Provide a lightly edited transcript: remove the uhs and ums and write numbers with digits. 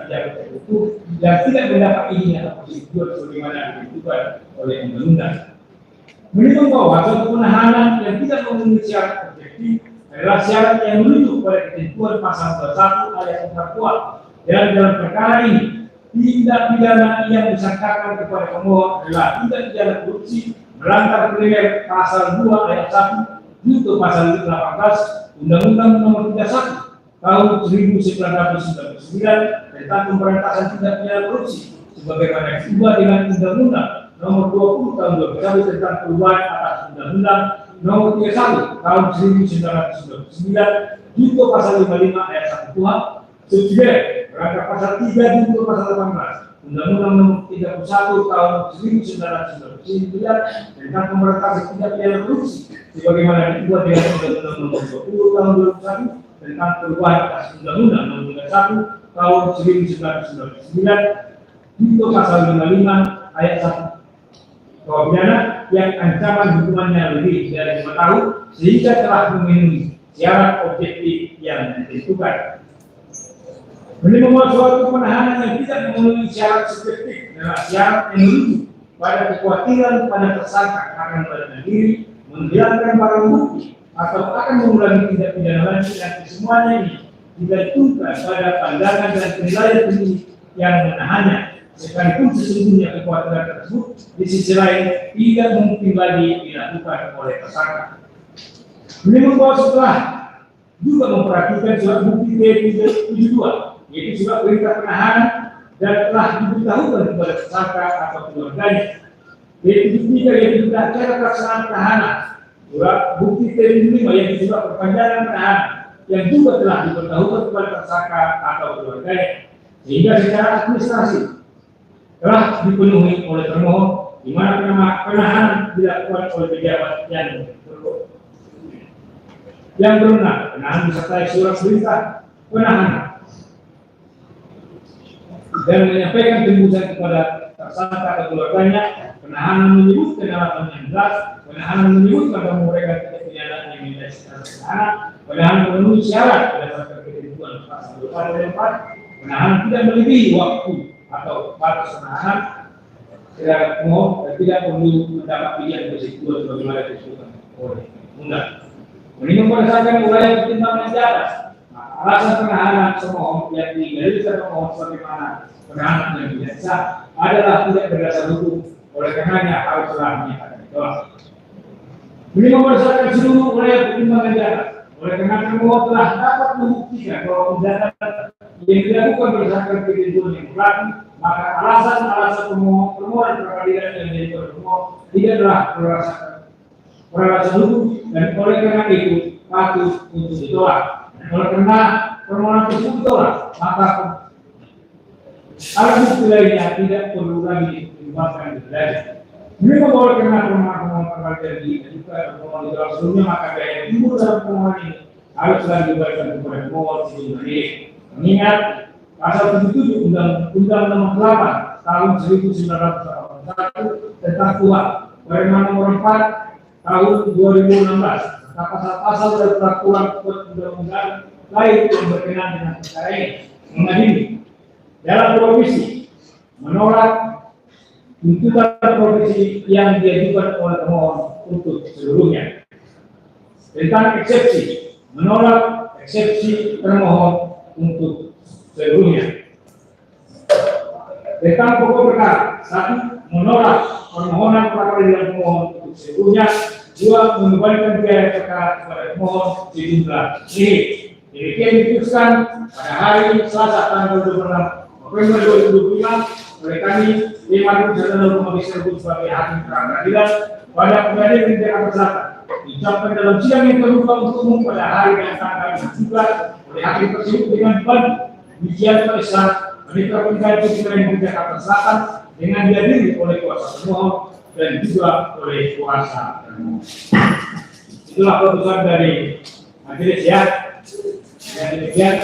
pejabat tertentu yang tidak mendapat izin atau persetujuan sebagaimana ditentukan oleh undang-undang. Menimbang bahwa suatu penahanan yang tidak memenuhi syarat objektif adalah syarat yang merujuk pada ketentuan pasal 21 ayat 4 kuhap, dan dalam perkara ini tindak pidana yang disangkakan kepada pemohon adalah tindak pidana korupsi melanggar primer pasal 2 ayat 1 junto pasal 18 Undang-Undang Nomor 31 Tahun 1999 tentang pemberantasan tindak pidana korupsi sebagaimana diubah dengan Undang-Undang Nomor 20 Tahun 2001 tentang perubahan atas Undang-Undang Nomor 31 Tahun 1999 junto pasal 55 ayat 1 kuhap, subsidiar rangka pasal 3 junto pasal 18 Undang-Undang Nomor 31 Tahun 1999 tentang pemberantasan tindak pidana korupsi sebagaimana diubah dengan Undang-Undang Nomor 20 Tahun 2001 tentang perubahan atas Undang-Undang Nomor 31 Tahun 1999 junto pasal 55 ayat 1 bahwa pidana yang ancaman hukumannya lebih dari 5 tahun sehingga telah memenuhi syarat objektif yang ditentukan. Menimbang suatu penahanan yang tidak memenuhi syarat subjektif adalah syarat yang merujuk pada kekhawatiran pada tersangka akan melarikan diri, menghilangkan barang bukti, atau akan mengulangi tindak pidana lain yang semuanya ini digantungkan pada pandangan dan penilaian penyidik yang menahannya. Sekalipun sesungguhnya kekhawatiran tersebut di sisi lain tidak mungkin lagi dilakukan oleh tersangka. Menimbang bahwa setelah juga memperhatikan surat bukti T372 yaitu surat perintah penahanan dan telah diberitahukan kepada tersangka atau keluarganya. T73 yaitu acara pelaksanaan penahanan, surat bukti T55 yaitu surat perpanjangan penahanan yang juga telah diberitahukan kepada tersangka atau keluarganya, sehingga secara administrasi telah dipenuhi oleh termohon, di mana penahanan dilakukan oleh pejabat yang berwenang. Penahanan disertai surat perintah penahanan dan menyampaikan tembusan kepada tersangka atau keluarganya. Penahanan menyebutkan alasan yang jelas, penahanan menyebutkan bahwa mereka tidak pidana yang menilai secara penahanan, penahanan memenuhi syarat berdasarkan ketentuan pasal 24, penahanan tidak melebihi waktu atau batas penahanan, tidak perlu mendapat pilihan persetujuan sebagaimana disebutkan oleh undang. Menimbang berdasarkan uraian pertimbangan di atas, alasan penahanan pemohon yang didalilkan pemohon sebagaimana penahanan yang biasa adalah tidak berdasar hukum, oleh karenanya haruslah menyatakan ditolak. Menimbang berdasarkan seluruh uraian pertimbangan di atas, oleh karena pemohon telah dapat membuktikan bahwa tindakan yang dilakukan berdasarkan ketentuan yang berlaku, maka alasan-alasan permohonan peradilan yang menjadi pemohon tidaklah beralasan hukum, dan oleh karena itu patut untuk ditolak. Dan oleh karena permohonan tersebut ditolak, maka alat bukti lainnya tidak perlu lagi dikembangkan lebih lanjut. Menimbang oleh karena permohonan peradilan diajukan permohonan ditolak sebelumnya, maka daya yang timbul dalam permohonan ini haruslah diberikan kepada pemohon sebelum ini. Mengingat pasal 77 Undang-Undang Nomor 8 Tahun 1981 tentang KUHP, Permen Nomor 4 Tahun 2016 serta pasal-pasal dari peraturan undang-undang lain yang berkenaan dengan perkara ini, mengadili dalam provisi menolak tuntutan provisi yang diajukan oleh pemohon untuk seluruhnya. Tentang eksepsi, menolak eksepsi termohon untuk seluruhnya. Tentang pokok perkara, 1. Menolak permohonan peradilan pemohon untuk seluruhnya. 2. Mengembalikan biaya perkara kepada pemohon sejumlah ini. Demikian diputuskan pada hari Selasa tanggal 26 November 2025 oleh kami 5 Komisi sebagai hakim peradilan pada pengadilan di Jakarta Selatan. Diucapkan dalam sidang yang terbuka untuk umum pada hari yang tanggal 17 oleh hakim tersebut dengan dibantu Wijian Islam Menitra Pengadilan Negeri Jakarta Selatan dengan dihadiri oleh kuasa pemohon dan juga oleh kuasa termohon. Itulah keputusan dari majelis ya. Dan demikian.